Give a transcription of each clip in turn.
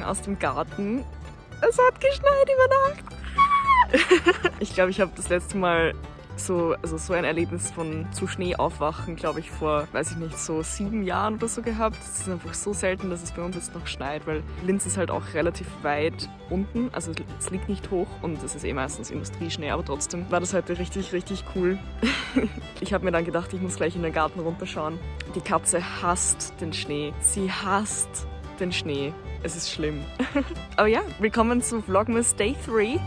Aus dem Garten. Es hat geschneit über Nacht. Ich glaube, ich habe das letzte Mal so ein Erlebnis von zu Schnee aufwachen, glaube ich, vor, weiß ich nicht, so 7 Jahren oder so gehabt. Es ist einfach so selten, dass es bei uns jetzt noch schneit, weil Linz ist halt auch relativ weit unten, also es liegt nicht hoch und es ist eh meistens Industrieschnee, aber trotzdem war das heute richtig, richtig cool. Ich habe mir dann gedacht, ich muss gleich in den Garten runterschauen. Die Katze hasst den Schnee. Sie hasst den Schnee. Es ist schlimm. Aber ja, willkommen zu Vlogmas Day 3.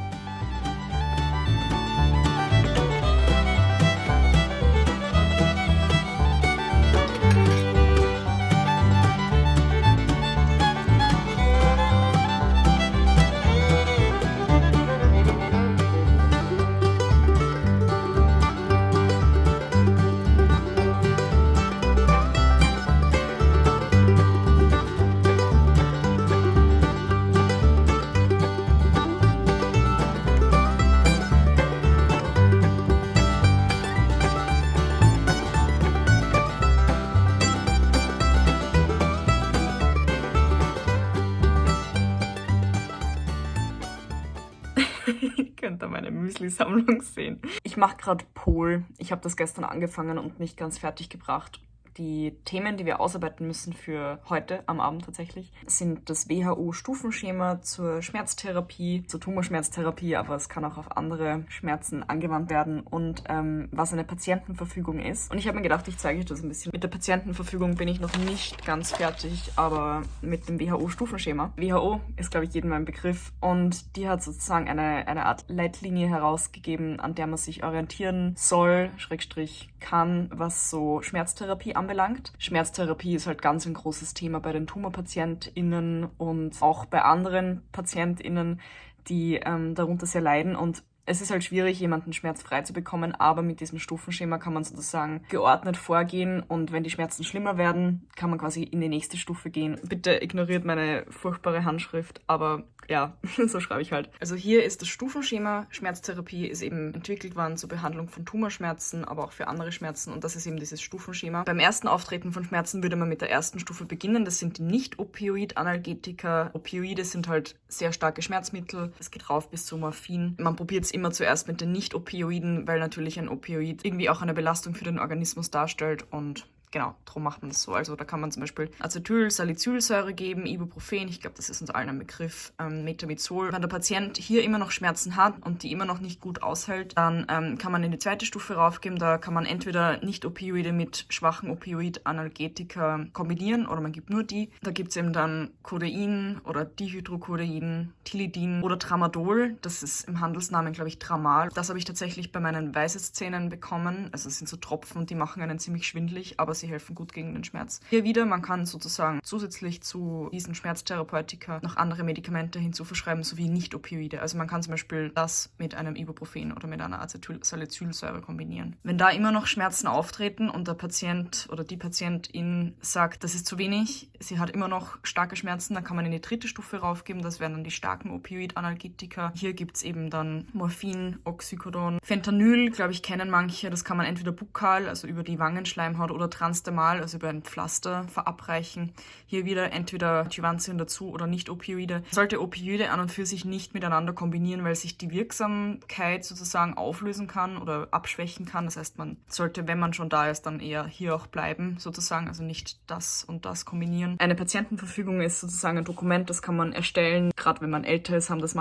Könnt ihr meine Müsli-Sammlung sehen. Ich mache gerade Pol. Ich habe das gestern angefangen und nicht ganz fertig gebracht. Die Themen, die wir ausarbeiten müssen für heute, am Abend tatsächlich, sind das WHO-Stufenschema zur Schmerztherapie, zur Tumorschmerztherapie, aber es kann auch auf andere Schmerzen angewandt werden und was eine Patientenverfügung ist. Und ich habe mir gedacht, ich zeige euch das ein bisschen. Mit der Patientenverfügung bin ich noch nicht ganz fertig, aber mit dem WHO-Stufenschema. WHO ist, glaube ich, jedem ein Begriff und die hat sozusagen eine Art Leitlinie herausgegeben, an der man sich orientieren soll, Schrägstrich kann, was so Schmerztherapie anbelangt. Schmerztherapie ist halt ganz ein großes Thema bei den TumorpatientInnen und auch bei anderen PatientInnen, die darunter sehr leiden. Und es ist halt schwierig, jemanden schmerzfrei zu bekommen, aber mit diesem Stufenschema kann man sozusagen geordnet vorgehen und wenn die Schmerzen schlimmer werden, kann man quasi in die nächste Stufe gehen. Bitte ignoriert meine furchtbare Handschrift, aber ja, so schreibe ich halt. Also hier ist das Stufenschema. Schmerztherapie ist eben entwickelt worden zur Behandlung von Tumorschmerzen, aber auch für andere Schmerzen und das ist eben dieses Stufenschema. Beim ersten Auftreten von Schmerzen würde man mit der ersten Stufe beginnen. Das sind die Nicht-Opioid-Analgetika. Opioide sind halt sehr starke Schmerzmittel. Es geht rauf bis zu Morphin. Man probiert es immer zuerst mit den Nicht-Opioiden, weil natürlich ein Opioid irgendwie auch eine Belastung für den Organismus darstellt und genau, darum macht man das so. Also da kann man zum Beispiel Acetylsalicylsäure geben, Ibuprofen, ich glaube, das ist uns allen ein Begriff, Metamizol. Wenn der Patient hier immer noch Schmerzen hat und die immer noch nicht gut aushält, dann kann man in die zweite Stufe raufgeben. Da kann man entweder Nicht-Opioide mit schwachen Opioid-Analgetika kombinieren oder man gibt nur die. Da gibt es eben dann Codein oder Dihydrocodein, Tilidin oder Tramadol. Das ist im Handelsnamen, glaube ich, Tramal. Das habe ich tatsächlich bei meinen Weisheitszähnen bekommen. Also es sind so Tropfen und die machen einen ziemlich schwindelig, aber sie helfen gut gegen den Schmerz. Hier wieder, man kann sozusagen zusätzlich zu diesen Schmerztherapeutika noch andere Medikamente hinzuverschreiben, sowie Nicht-Opioide. Also man kann zum Beispiel das mit einem Ibuprofen oder mit einer Acetylsalicylsäure kombinieren. Wenn da immer noch Schmerzen auftreten und der Patient oder die Patientin sagt, das ist zu wenig, sie hat immer noch starke Schmerzen, dann kann man in die dritte Stufe raufgeben, das wären dann die starken Opioid-Analgetika. Hier gibt es eben dann Morphin, Oxycodon, Fentanyl, glaube ich, kennen manche, das kann man entweder bukal, also über die Wangenschleimhaut oder ernste Mal, also über ein Pflaster verabreichen. Hier wieder entweder Adjuvantien dazu oder nicht Opioide. Man sollte Opioide an und für sich nicht miteinander kombinieren, weil sich die Wirksamkeit sozusagen auflösen kann oder abschwächen kann. Das heißt, man sollte, wenn man schon da ist, dann eher hier auch bleiben sozusagen, also nicht das und das kombinieren. Eine Patientenverfügung ist sozusagen ein Dokument, das kann man erstellen. Gerade wenn man älter ist, haben das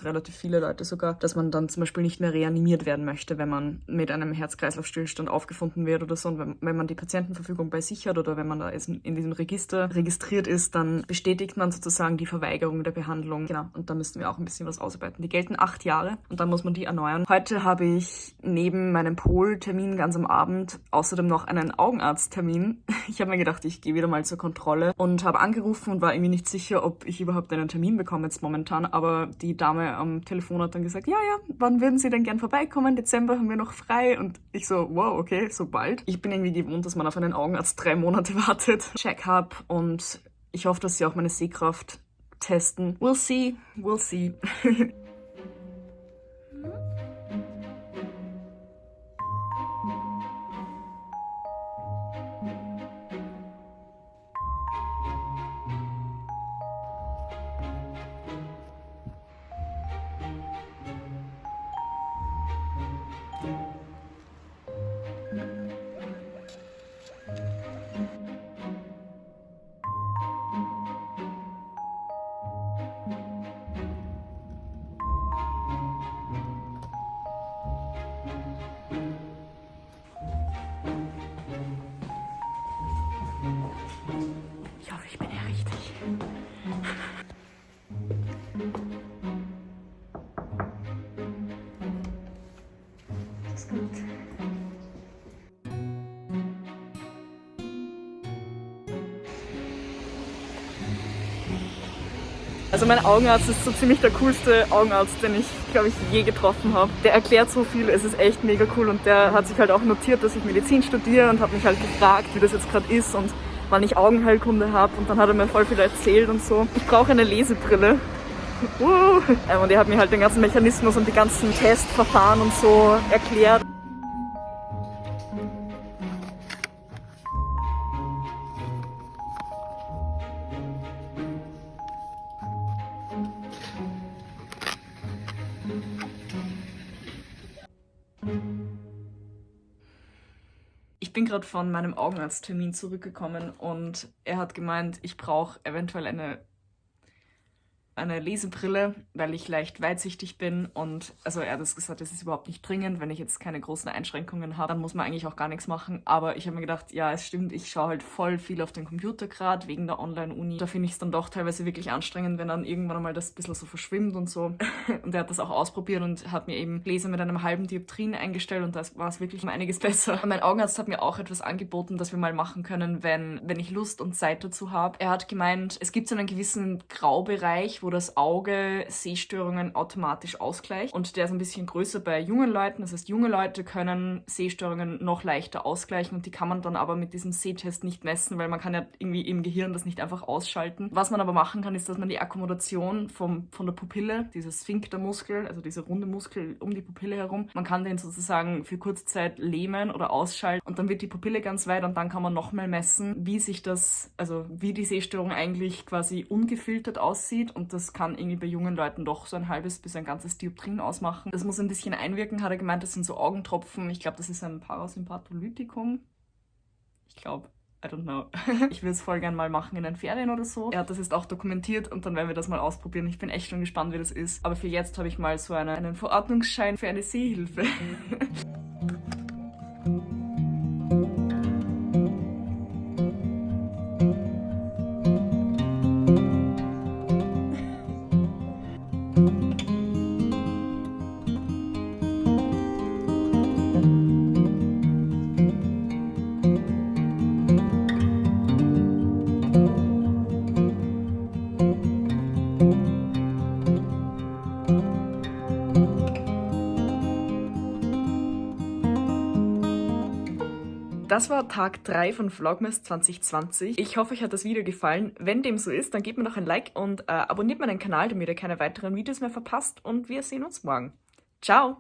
relativ viele Leute sogar, dass man dann zum Beispiel nicht mehr reanimiert werden möchte, wenn man mit einem Herz-Kreislauf-Stillstand aufgefunden wird oder so. Und wenn man die Patientenverfügung bei sich hat oder wenn man da in diesem Register registriert ist, dann bestätigt man sozusagen die Verweigerung der Behandlung. Genau, und da müssten wir auch ein bisschen was ausarbeiten. Die gelten 8 Jahre und dann muss man die erneuern. Heute habe ich neben meinem Poltermin ganz am Abend außerdem noch einen Augenarzttermin. Ich habe mir gedacht, ich gehe wieder mal zur Kontrolle und habe angerufen und war irgendwie nicht sicher, ob ich überhaupt einen Termin bekomme jetzt momentan. Aber die Dame am Telefon hat dann gesagt, ja, wann würden Sie denn gern vorbeikommen? Dezember haben wir noch frei. Und ich so, wow, okay, so bald. Ich bin irgendwie gewohnt, dass man auf einen Augenarzt 3 Monate wartet. Check-up und ich hoffe, dass sie auch meine Sehkraft testen. We'll see, we'll see. Ich hoffe, ich bin ja richtig. Das ist gut. Also mein Augenarzt ist so ziemlich der coolste Augenarzt, den ich, glaube ich, je getroffen habe. Der erklärt so viel, es ist echt mega cool und der hat sich halt auch notiert, dass ich Medizin studiere und hat mich halt gefragt, wie das jetzt gerade ist und wann ich Augenheilkunde habe und dann hat er mir voll viel erzählt und so. Ich brauche eine Lesebrille. Und er hat mir halt den ganzen Mechanismus und die ganzen Testverfahren und so erklärt. Ich bin gerade von meinem Augenarzttermin zurückgekommen und er hat gemeint, ich brauche eventuell eine Lesebrille, weil ich leicht weitsichtig bin und also er hat das gesagt, das ist überhaupt nicht dringend, wenn ich jetzt keine großen Einschränkungen habe, dann muss man eigentlich auch gar nichts machen, aber ich habe mir gedacht, ja, es stimmt, ich schaue halt voll viel auf den Computer gerade wegen der Online-Uni. Da finde ich es dann doch teilweise wirklich anstrengend, wenn dann irgendwann einmal das ein bisschen so verschwimmt und so. Und er hat das auch ausprobiert und hat mir eben Gläser mit einem halben Dioptrien eingestellt und da war es wirklich um einiges besser. Und mein Augenarzt hat mir auch etwas angeboten, das wir mal machen können, wenn ich Lust und Zeit dazu habe. Er hat gemeint, es gibt so einen gewissen Graubereich, wo das Auge Sehstörungen automatisch ausgleicht und der ist ein bisschen größer bei jungen Leuten. Das heißt, junge Leute können Sehstörungen noch leichter ausgleichen und die kann man dann aber mit diesem Sehtest nicht messen, weil man kann ja irgendwie im Gehirn das nicht einfach ausschalten. Was man aber machen kann, ist, dass man die Akkommodation von der Pupille, dieser Sphinktermuskel, also dieser runde Muskel um die Pupille herum, man kann den sozusagen für kurze Zeit lähmen oder ausschalten und dann wird die Pupille ganz weit und dann kann man nochmal messen, wie die Sehstörung eigentlich quasi ungefiltert aussieht und das kann irgendwie bei jungen Leuten doch so ein halbes bis ein ganzes Dioptrien ausmachen. Das muss ein bisschen einwirken, hat er gemeint, das sind so Augentropfen. Ich glaube, das ist ein Parasympatholytikum. Ich glaube, I don't know. Ich würde es voll gern mal machen in den Ferien oder so. Er hat das jetzt auch dokumentiert und dann werden wir das mal ausprobieren. Ich bin echt schon gespannt, wie das ist. Aber für jetzt habe ich mal so einen Verordnungsschein für eine Sehhilfe. Das war Tag 3 von Vlogmas 2020. Ich hoffe, euch hat das Video gefallen. Wenn dem so ist, dann gebt mir noch ein Like und abonniert meinen Kanal, damit ihr keine weiteren Videos mehr verpasst. Und wir sehen uns morgen. Ciao!